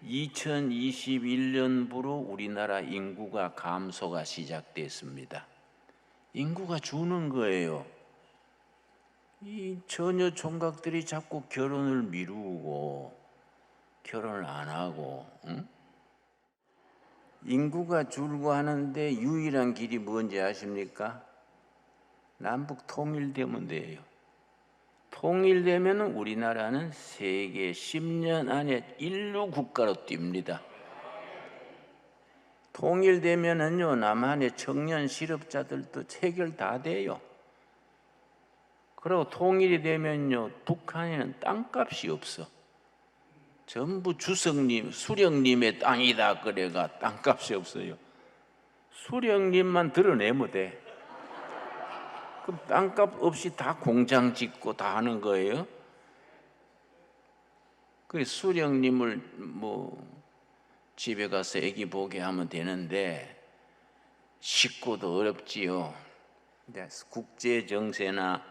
2021년부로 우리나라 인구가 감소가 시작됐습니다. 인구가 주는 거예요. 이 처녀 총각들이 자꾸 결혼을 미루고 결혼을 안 하고, 응? 인구가 줄고 하는데 유일한 길이 뭔지 아십니까? 남북 통일되면 돼요. 통일되면 우리나라는 세계 10년 안에 인류 국가로 뜁니다. 통일되면은요, 남한의 청년 실업자들도 해결 다 돼요. 그리고 통일이 되면요, 북한에는 땅값이 없어. 전부 주석님, 수령님의 땅이다 그래가 땅값이 없어요. 수령님만 드러내면 돼. 그럼 땅값 없이 다 공장 짓고 다 하는 거예요. 그 수령님을 집에 가서 애기 보게 하면 되는데 식구도 어렵지요. 국제 정세나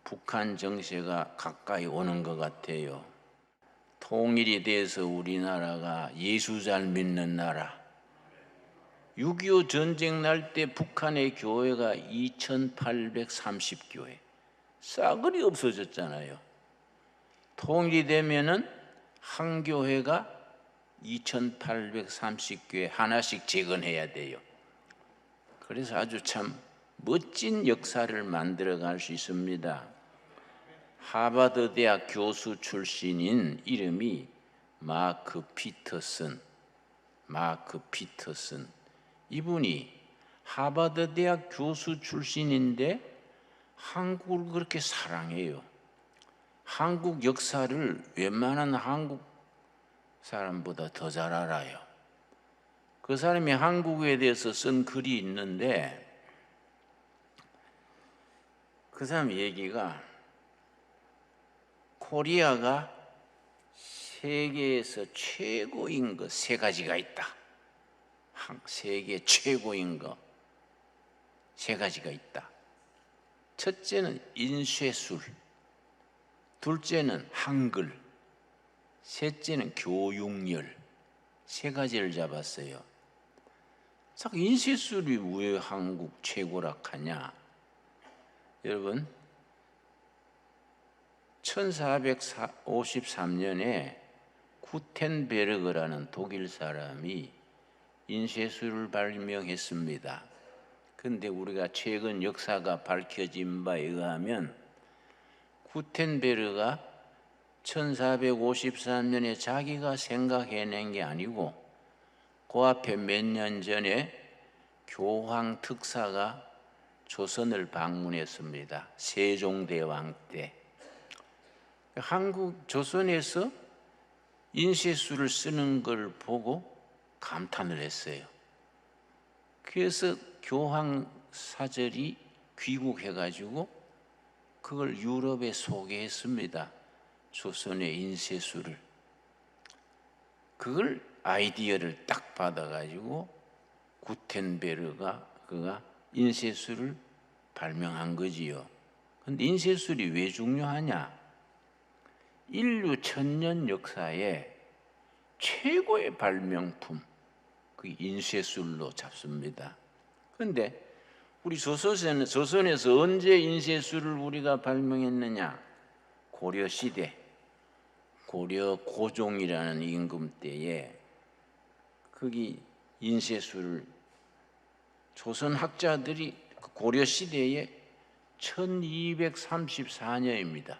북한 정세가 가까이 오는 것 같아요. 통일이 돼서 우리나라가 예수 잘 믿는 나라. 6.25 전쟁 날 때 북한의 교회가 2,830교회. 싸그리 없어졌잖아요. 통일이 되면은 한 교회가 2,830교회 하나씩 재건해야 돼요. 그래서 아주 참 멋진 역사를 만들어 갈 수 있습니다. 하버드 대학 교수 출신인 이름이 마크 피터슨. 이분이 하버드 대학 교수 출신인데 한국을 그렇게 사랑해요. 한국 역사를 웬만한 한국 사람보다 더 잘 알아요. 그 사람이 한국에 대해서 쓴 글이 있는데 그 사람 얘기가 코리아가 세계에서 최고인 것 세 가지가 있다. 세계 최고인 것 세 가지가 있다. 첫째는 인쇄술, 둘째는 한글, 셋째는 교육열. 세 가지를 잡았어요. 자꾸 인쇄술이 왜 한국 최고라 하냐? 여러분, 1453년에 구텐베르그라는 독일 사람이 인쇄술을 발명했습니다. 그런데 우리가 최근 역사가 밝혀진 바에 의하면 구텐베르가 1453년에 자기가 생각해낸 게 아니고 그 앞에 몇 년 전에 교황 특사가 조선을 방문했습니다. 세종대왕 때. 한국 조선에서 인쇄술을 쓰는 걸 보고 감탄을 했어요. 그래서 교황 사절이 귀국해가지고 그걸 유럽에 소개했습니다. 조선의 인쇄술을. 그걸 아이디어를 딱 받아가지고 구텐베르가 그가 인쇄술을 발명한 거지요. 근데 인쇄술이 왜 중요하냐? 인류 천년 역사에 최고의 발명품, 그 인쇄술로 잡습니다. 그런데 우리 조선에서 언제 인쇄술을 우리가 발명했느냐? 고려 시대, 고려 고종이라는 임금 때에 거기 인쇄술을 조선 학자들이 고려 시대에 1234년입니다.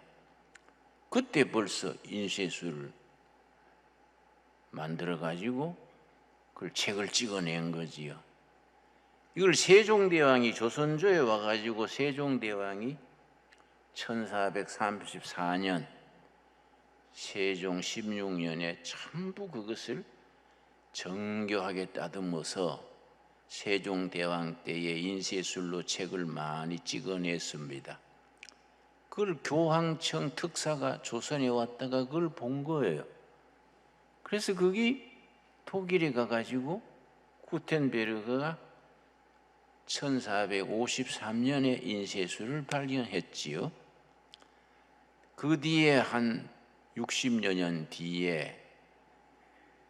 그때 벌써 인쇄술을 만들어 가지고 그걸 책을 찍어낸 거지요. 이걸 세종대왕이 조선조에 와가지고 세종대왕이 1434년 세종 16년에 전부 그것을 정교하게 따듬어서 세종대왕 때의 인쇄술로 책을 많이 찍어냈습니다. 그걸 교황청 특사가 조선에 왔다가 그걸 본 거예요. 그래서 거기 독일에 가가지고 구텐베르그가 1453년에 인쇄술을 발견했지요. 그 뒤에 한 60여 년 뒤에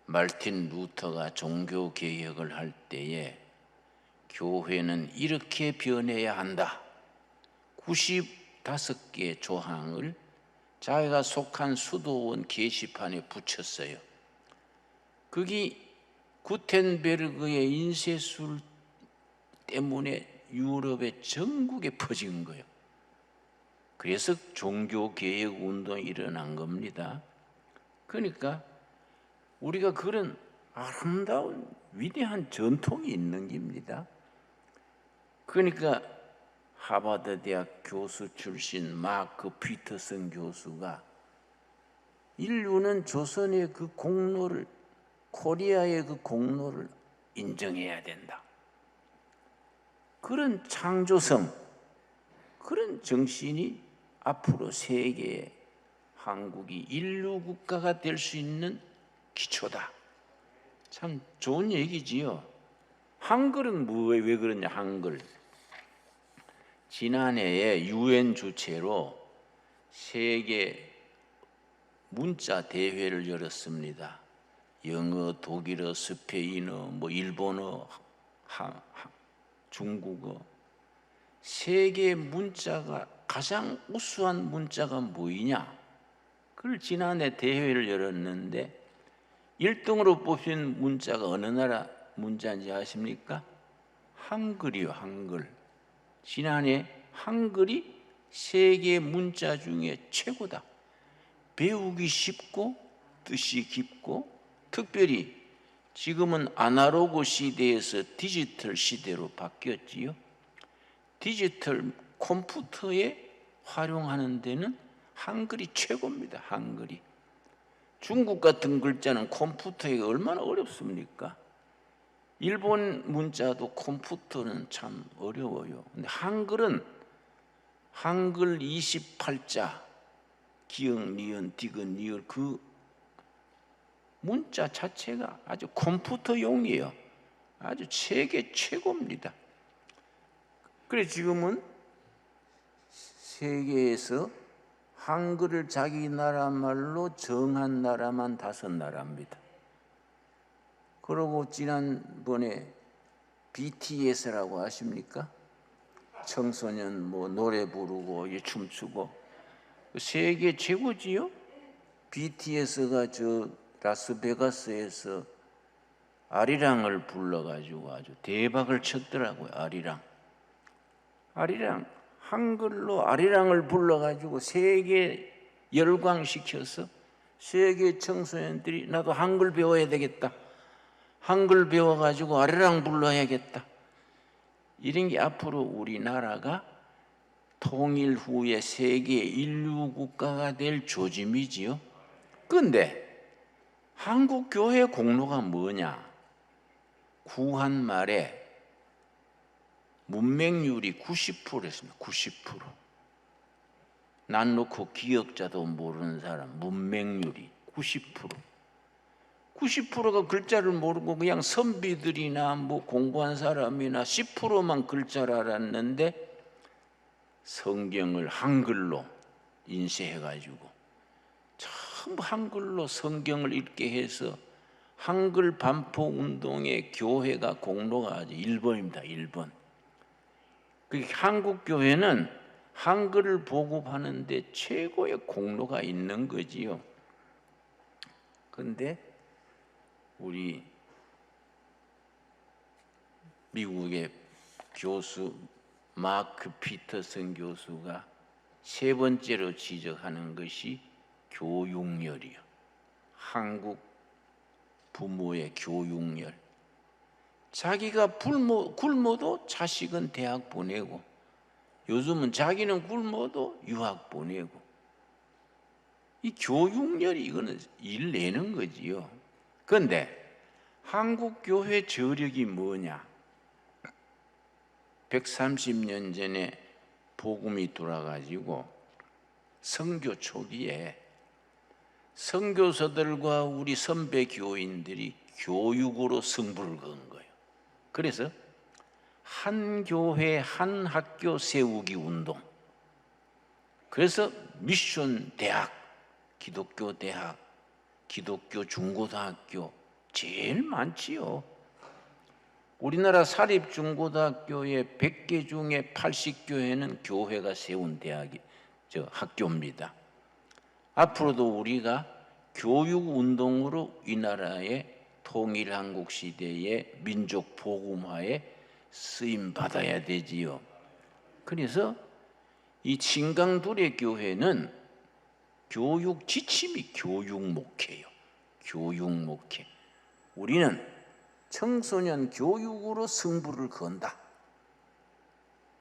말틴 루터가 종교 개혁을 할 때에 교회는 이렇게 변해야 한다. 95개의 조항을 자기가 속한 수도원 게시판에 붙였어요. 그게 구텐베르그의 인쇄술 때문에 유럽의 전국에 퍼진 거예요. 그래서 종교개혁 운동이 일어난 겁니다. 그러니까 우리가 그런 아름다운 위대한 전통이 있는 겁니다. 그러니까 하버드 대학 교수 출신 마크 피터슨 교수가 인류는 조선의 그 공로를, 코리아의 그 공로를 인정해야 된다. 그런 창조성, 그런 정신이 앞으로 세계의 한국이 인류 국가가 될 수 있는 기초다. 참 좋은 얘기지요. 한글은 왜 그러냐, 한글. 지난해에 유엔 주최로 세계 문자 대회를 열었습니다. 영어, 독일어, 스페인어, 일본어, 중국어. 세계 문자가 가장 우수한 문자가 뭐이냐? 그걸 지난해 대회를 열었는데 1등으로 뽑힌 문자가 어느 나라 문자인지 아십니까? 한글이요, 한글. 지난해 한글이 세계 문자 중에 최고다. 배우기 쉽고 뜻이 깊고, 특별히 지금은 아날로그 시대에서 디지털 시대로 바뀌었지요. 디지털 컴퓨터에 활용하는 데는 한글이 최고입니다. 한글이. 중국 같은 글자는 컴퓨터에 얼마나 어렵습니까? 일본 문자도 컴퓨터는 참 어려워요. 근데 한글은 한글 28자, 기역, 니은, 디귿, 리을, 그 문자 자체가 아주 컴퓨터용이에요. 아주 세계 최고입니다. 그래 지금은 세계에서 한글을 자기 나라 말로 정한 나라만 5나라입니다. 그리고 지난번에 BTS라고 아십니까? 청소년 노래 부르고 춤추고 세계 최고지요. BTS가 저 라스베가스에서 아리랑을 불러가지고 아주 대박을 쳤더라고요. 아리랑 한글로 아리랑을 불러가지고 세계 열광시켜서 세계 청소년들이 나도 한글 배워야 되겠다. 한글 배워가지고 아리랑 불러야겠다. 이런 게 앞으로 우리나라가 통일 후에 세계 인류 국가가 될 조짐이지요. 그런데 한국 교회 공로가 뭐냐? 구한 말에 문맹률이 90%였습니다. 90%. 난 놓고 기억자도 모르는 사람 문맹률이 90%. 90%가 글자를 모르고 그냥 선비들이나 공부한 사람이나 10%만 글자를 알았는데 성경을 한글로 인쇄해가지고 전부 한글로 성경을 읽게 해서 한글 반포 운동의 교회가 공로가 아주 1번입니다. 1번. 한국 교회는 한글을 보급하는데 최고의 공로가 있는 거지요. 그런데 우리 미국의 교수 마크 피터슨 교수가 3번째로 지적하는 것이 교육열이요. 한국 부모의 교육열. 자기가 굶어도 자식은 대학 보내고, 요즘은 자기는 굶어도 유학 보내고, 이 교육열이 이거는 일 내는 거지요. 그런데 한국 교회 저력이 뭐냐? 130년 전에 복음이 돌아가지고 선교 초기에 선교사들과 우리 선배 교인들이 교육으로 승부를 건 거예요. 그래서 한 교회 한 학교 세우기 운동. 그래서 미션 대학, 기독교 대학, 기독교 중고등학교 제일 많지요. 우리나라 사립중고등학교의 100개 중에 80교회는 교회가 세운 학교입니다. 앞으로도 우리가 교육운동으로 이 나라의 통일한국 시대의 민족 복음화에 쓰임 받아야 되지요. 그래서 이 신강두레 교회는 교육 지침이 교육 목회요. 교육 목회. 우리는 청소년 교육으로 승부를 건다.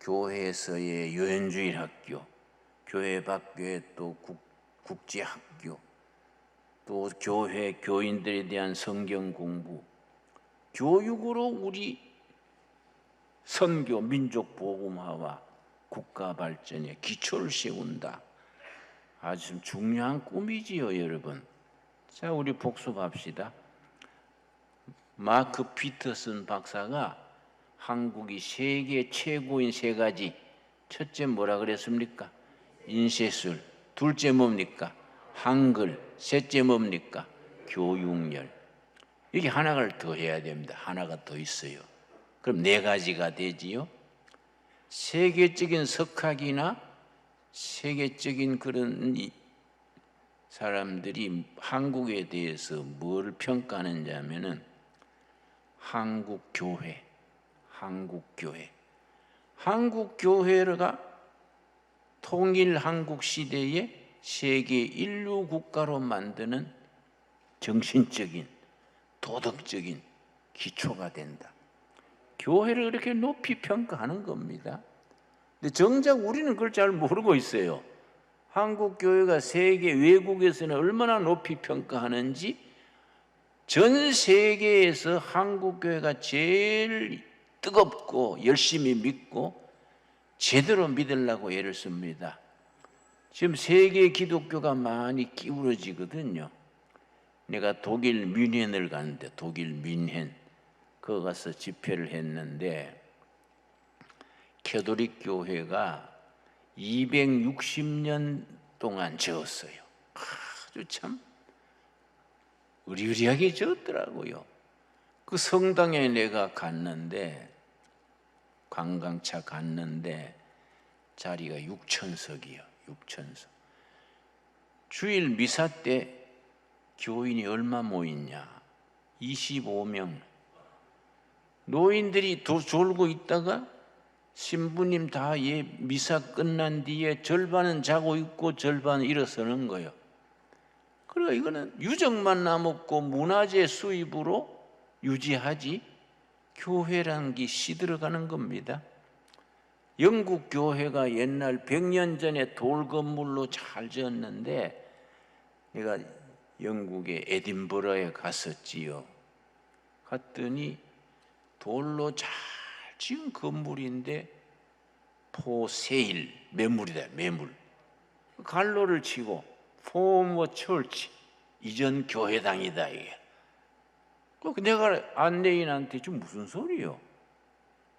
교회에서의 요연주일 학교, 교회 밖에 또 국제학교, 또 교회 교인들에 대한 성경 공부, 교육으로 우리 선교, 민족 복음화와 국가 발전에 기초를 세운다. 아주 중요한 꿈이지요, 여러분. 자, 우리 복습합시다. 마크 피터슨 박사가 한국이 세계 최고인 세 가지, 첫째 뭐라 그랬습니까? 인쇄술. 둘째 뭡니까? 한글. 셋째 뭡니까? 교육열. 이게 하나를 더 해야 됩니다. 하나가 더 있어요. 그럼 네 가지가 되지요. 세계적인 석학이나 세계적인 그런 사람들이 한국에 대해서 뭘 평가하는지 하면은 한국교회가 통일 한국 시대에 세계 인류 국가로 만드는 정신적인, 도덕적인 기초가 된다. 교회를 이렇게 높이 평가하는 겁니다. 근데 정작 우리는 그걸 잘 모르고 있어요. 한국 교회가 세계 외국에서는 얼마나 높이 평가하는지, 전 세계에서 한국 교회가 제일 뜨겁고 열심히 믿고 제대로 믿으려고 애를 씁니다. 지금 세계 기독교가 많이 기울어지거든요. 내가 독일 뮌헨을 갔는데, 독일 뮌헨 거기 가서 집회를 했는데, 캐톨릭 교회가 260년 동안 저었어요. 아주 참 의리의리하게 저었더라고요. 그 성당에 내가 갔는데, 관광차 갔는데 자리가 6,000석이요. 6,000석. 주일 미사 때 교인이 얼마 모였냐? 25명. 노인들이 졸고 있다가 신부님 다 미사 끝난 뒤에 절반은 자고 있고 절반은 일어서는 거예요. 그러니까 이거는 유적만 남았고 문화재 수입으로 유지하지 교회라는 게 시들어가는 겁니다. 영국 교회가 옛날 100년 전에 돌 건물로 잘 지었는데, 내가 영국의 에딘버러에 갔었지요. 갔더니 돌로 잘 지은 건물인데 포세일, 매물이다, 매물. 갈로를 치고 포머 철치, 이전 교회당이다 이게. 내가 안내인한테 좀 무슨 소리요?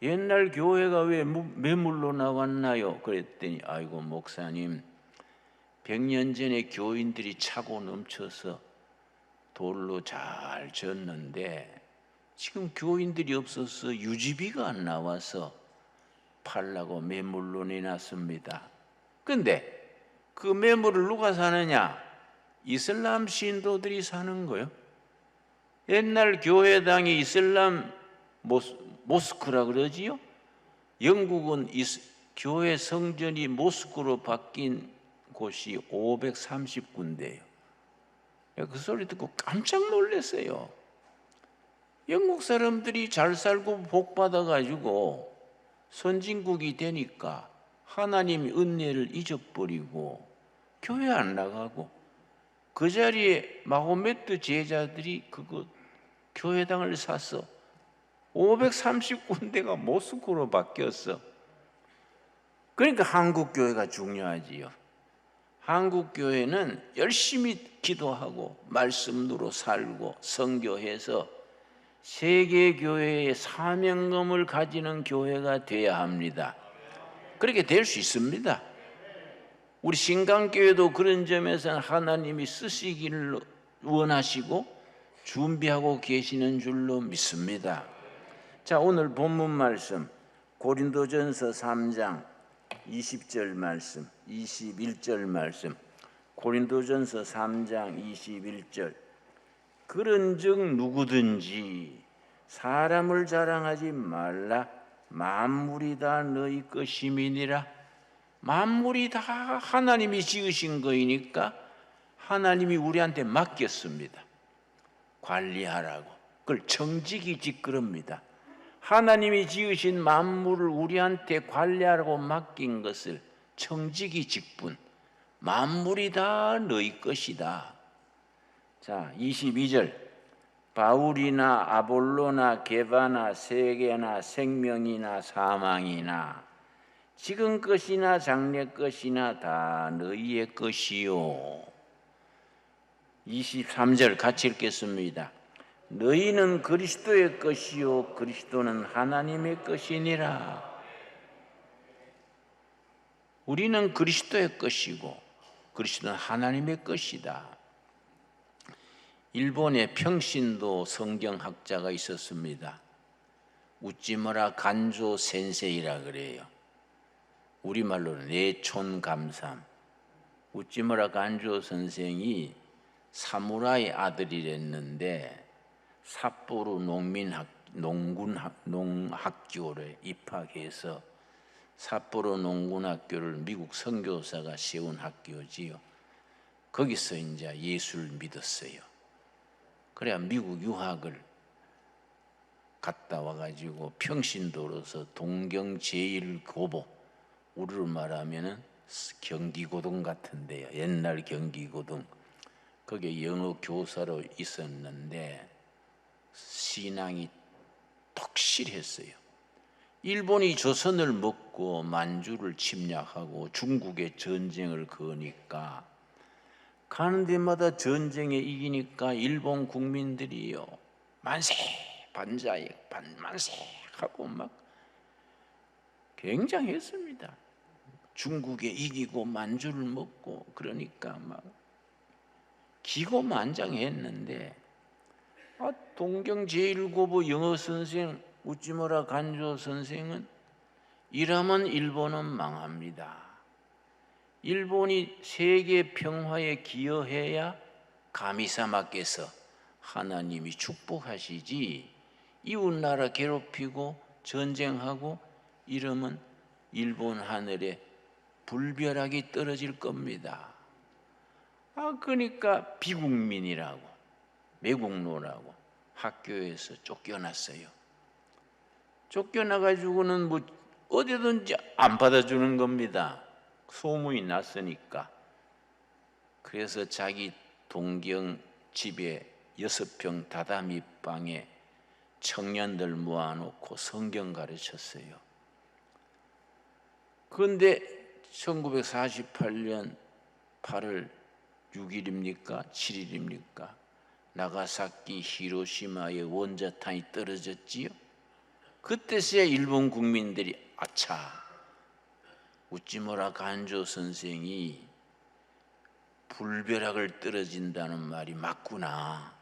옛날 교회가 왜 매물로 나왔나요? 그랬더니 아이고 목사님, 100년 전에 교인들이 차고 넘쳐서 돌로 잘 졌는데 지금 교인들이 없어서 유지비가 안 나와서 팔라고 매물로 내놨습니다. 근데 그 매물을 누가 사느냐? 이슬람 신도들이 사는 거예요. 옛날 교회당이 이슬람 모스크라 그러지요. 영국은 교회 성전이 모스크로 바뀐 곳이 530군데예요. 그 소리 듣고 깜짝 놀랐어요. 영국 사람들이 잘 살고 복 받아가지고 선진국이 되니까 하나님의 은혜를 잊어버리고 교회 안 나가고, 그 자리에 마호메트 제자들이 그거 교회당을 사서 530군데가 모스크로 바뀌었어. 그러니까 한국 교회가 중요하지요. 한국 교회는 열심히 기도하고 말씀으로 살고 선교해서 세계 교회의 사명감을 가지는 교회가 되어야 합니다. 그렇게 될 수 있습니다. 우리 신강교회도 그런 점에서는 하나님이 쓰시기를 원하시고 준비하고 계시는 줄로 믿습니다. 자, 오늘 본문 말씀 고린도전서 3장 20절 말씀, 21절 말씀. 고린도전서 3장 21절. 그런즉 누구든지 사람을 자랑하지 말라. 만물이 다 너희 것임이니라. 만물이 다 하나님이 지으신 거이니까 하나님이 우리한테 맡겼습니다. 관리하라고. 그걸 청지기직 그럽니다. 하나님이 지으신 만물을 우리한테 관리하라고 맡긴 것을 청지기 직분. 만물이 다 너희 것이다. 자, 22절. 바울이나 아볼로나 게바나 세계나 생명이나 사망이나 지금 것이나 장래 것이나 다 너희의 것이요. 23절 같이 읽겠습니다. 너희는 그리스도의 것이요 그리스도는 하나님의 것이니라. 우리는 그리스도의 것이고 그리스도는 하나님의 것이다. 일본의 평신도 성경학자가 있었습니다. 우찌무라 간조 센세이라 그래요. 우리말로는 내촌감삼. 우찌무라 간조 선생이 사무라이 아들이랬는데 삿포로 농학교에 입학해서 삿포로 농군학교를 미국 선교사가 세운 학교지요. 거기서 이제 예수를 믿었어요. 그래야 미국 유학을 갔다 와가지고 평신도로서 동경 제1고보, 우리로 말하면은 경기고등 같은데요. 옛날 경기고등. 거기에 영어 교사로 있었는데 신앙이 톡실했어요. 일본이 조선을 먹고 만주를 침략하고 중국에 전쟁을 거니까 가는 데마다 전쟁에 이기니까 일본 국민들이요 만세 반자에 만세 하고 막 굉장했습니다. 중국에 이기고 만주를 먹고 그러니까 막 기고만장했는데 동경 제1고보 영어 선생 우찌무라 간조 선생은 이러면 일본은 망합니다. 일본이 세계 평화에 기여해야 가미사마께서 하나님이 축복하시지 이웃나라 괴롭히고 전쟁하고 이러면 일본 하늘에 불벼락이 떨어질 겁니다. 그러니까 비국민이라고 매국노라고 학교에서 쫓겨났어요. 쫓겨나가지고는 뭐 어디든지 안 받아주는 겁니다. 소문이 났으니까. 그래서 자기 동경 집에 6평 다다미 방에 청년들 모아놓고 성경 가르쳤어요. 그런데 1948년 8월 6일입니까? 7일입니까? 나가사키 히로시마의 원자탄이 떨어졌지요. 그때서야 일본 국민들이 아차, 우찌무라 간조 선생이 불벼락을 떨어진다는 말이 맞구나.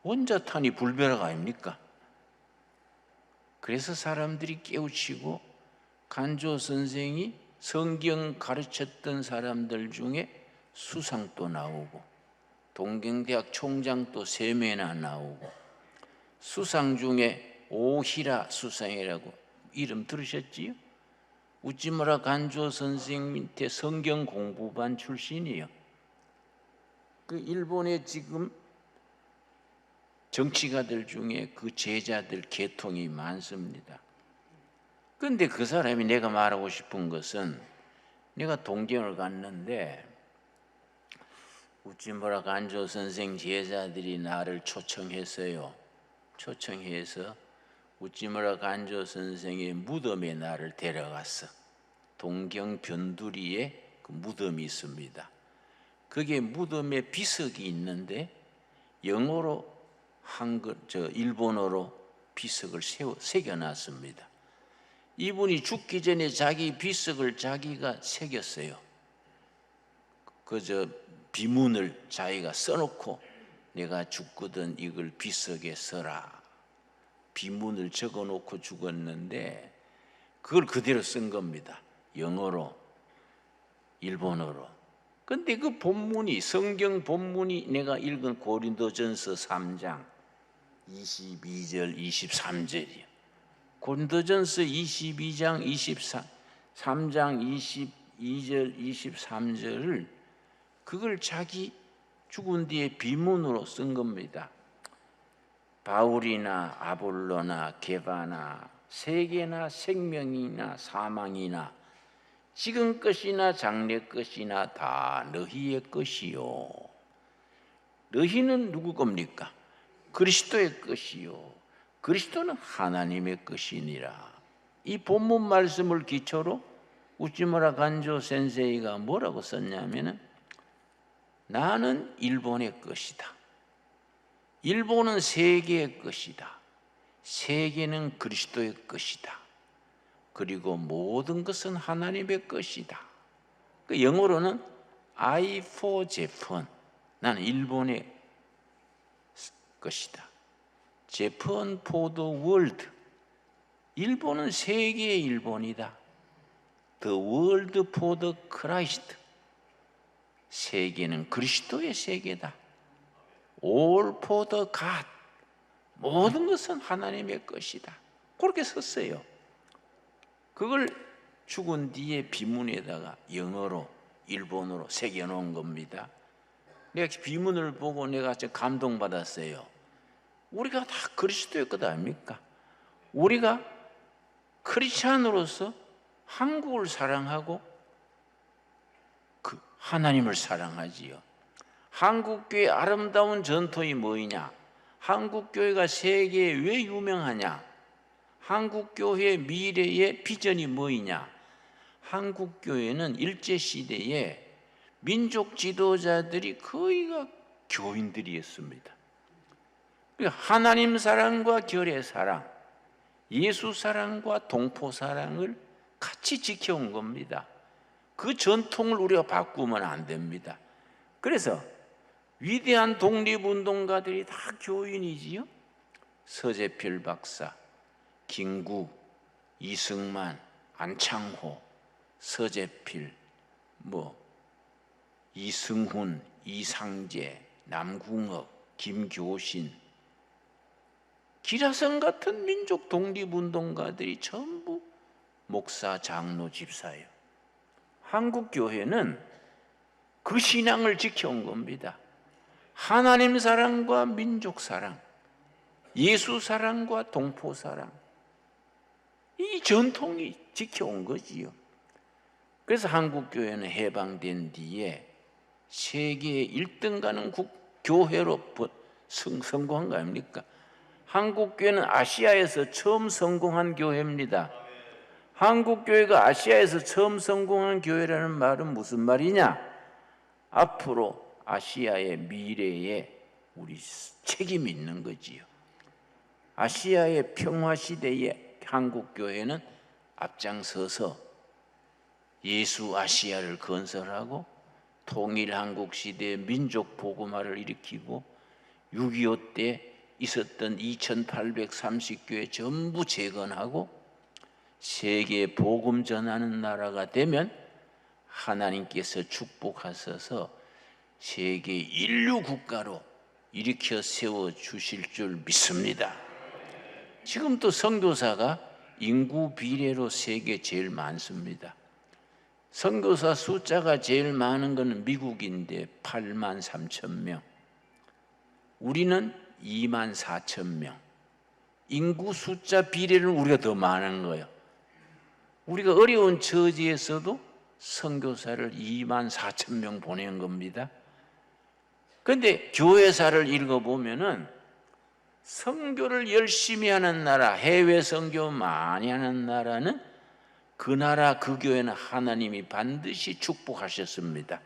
원자탄이 불벼락 아닙니까? 그래서 사람들이 깨우치고 간조 선생이 성경 가르쳤던 사람들 중에 수상도 나오고 동경대학 총장도 3명이나 나오고 수상 중에 오히라 수상이라고 이름 들으셨지요? 우찌무라 간조 선생 밑에 성경 공부반 출신이요. 그 일본의 지금 정치가들 중에 그 제자들 계통이 많습니다. 그런데 그 사람이 내가 말하고 싶은 것은 내가 동경을 갔는데 우찌무라 간조 선생 제자들이 나를 초청했어요. 초청해서 우찌무라 간조 선생의 무덤에 나를 데려갔어. 동경 변두리에 그 무덤이 있습니다. 그게 무덤에 비석이 있는데 영어로 일본어로 비석을 새겨놨습니다. 이분이 죽기 전에 자기 비석을 자기가 새겼어요. 비문을 자기가 써놓고 내가 죽거든 이걸 비석에 써라. 비문을 적어놓고 죽었는데 그걸 그대로 쓴 겁니다. 영어로, 일본어로. 근데 그 본문이, 성경 본문이 내가 읽은 고린도전서 3장 22절 23절이에요. 고린도전서 22장 3장 22절 23절을 그걸 자기 죽은 뒤에 비문으로 쓴 겁니다. 바울이나 아볼로나 게바나 세계나 생명이나 사망이나 지금 것이나 장래 것이나 다 너희의 것이요. 너희는 누구 겁니까? 그리스도의 것이요. 그리스도는 하나님의 것이니라. 이 본문 말씀을 기초로 우찌무라 간조 센세이가 뭐라고 썼냐면은 나는 일본의 것이다. 일본은 세계의 것이다. 세계는 그리스도의 것이다. 그리고 모든 것은 하나님의 것이다. 그 영어로는 I for Japan. 나는 일본의 것이다. Japan for the world. 일본은 세계의 일본이다. The world for the Christ. 세계는 그리스도의 세계다. All for the God. 모든 것은 하나님의 것이다. 그렇게 썼어요. 그걸 죽은 뒤에 비문에다가 영어로, 일본어로 새겨놓은 겁니다. 내가 비문을 보고 내가 좀 감동받았어요. 우리가 다 그리스도의 것 아닙니까? 우리가 크리스찬으로서 한국을 사랑하고 그 하나님을 사랑하지요. 한국교회의 아름다운 전통이 뭐이냐? 한국교회가 세계에 왜 유명하냐? 한국교회의 미래의 비전이 뭐이냐? 한국교회는 일제시대에 민족 지도자들이 거의가 교인들이었습니다. 하나님 사랑과 결의 사랑, 예수 사랑과 동포 사랑을 같이 지켜온 겁니다. 그 전통을 우리가 바꾸면 안 됩니다. 그래서 위대한 독립운동가들이 다 교인이지요. 서재필 박사, 김구, 이승만, 안창호, 서재필, 이승훈, 이상재, 남궁옥, 김교신, 기라성 같은 민족 독립운동가들이 전부 목사, 장로, 집사예요. 한국교회는 그 신앙을 지켜온 겁니다. 하나님 사랑과 민족 사랑, 예수 사랑과 동포 사랑, 이 전통이 지켜온 거지요. 그래서 한국교회는 해방된 뒤에 세계 1등 가는 교회로 성공한 거 아닙니까? 한국교회는 아시아에서 처음 성공한 교회입니다. 한국교회가 아시아에서 처음 성공한 교회라는 말은 무슨 말이냐? 앞으로 아시아의 미래에 우리 책임이 있는 거지요. 아시아의 평화시대에 한국교회는 앞장서서 예수 아시아를 건설하고 통일한국 시대의 민족복음화를 일으키고 6.25 때 있었던 2830교회 전부 재건하고 세계에 복음 전하는 나라가 되면 하나님께서 축복하셔서 세계 인류 국가로 일으켜 세워주실 줄 믿습니다. 지금도 선교사가 인구 비례로 세계 제일 많습니다. 선교사 숫자가 제일 많은 것은 미국인데 8만 3천 명, 우리는 2만 4천 명. 인구 숫자 비례는 우리가 더 많은 거예요. 우리가 어려운 처지에서도 선교사를 2만 4천 명 보낸 겁니다. 그런데 교회사를 읽어보면은 선교를 열심히 하는 나라, 해외 선교 많이 하는 나라는 그 나라 그 교회는 하나님이 반드시 축복하셨습니다.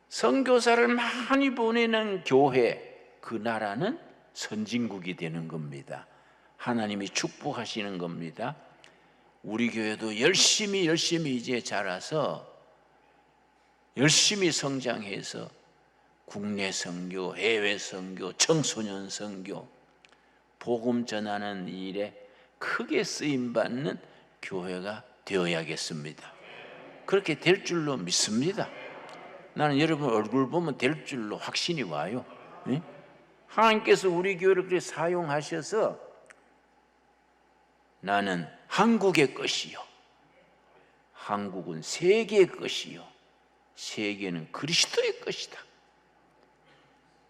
선교사를 많이 보내는 교회, 그 나라는 선진국이 되는 겁니다. 하나님이 축복하시는 겁니다. 우리 교회도 열심히 이제 자라서 열심히 성장해서 국내 선교, 해외 선교, 청소년 선교, 복음 전하는 일에 크게 쓰임 받는 교회가 되어야겠습니다. 그렇게 될 줄로 믿습니다. 나는 여러분 얼굴 보면 될 줄로 확신이 와요. 네? 하나님께서 우리 교회를 그렇게 사용하셔서 나는 한국의 것이요, 한국은 세계의 것이요, 세계는 그리스도의 것이다.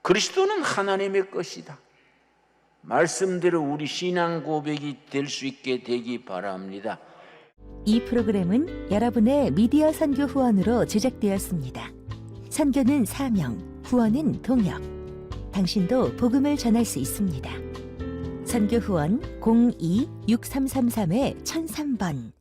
그리스도는 하나님의 것이다. 말씀대로 우리 신앙 고백이 될 수 있게 되기 바랍니다. 이 프로그램은 여러분의 미디어 선교 후원으로 제작되었습니다. 선교는 사명, 후원은 동역. 당신도 복음을 전할 수 있습니다. 선교 후원 02-6333-1003번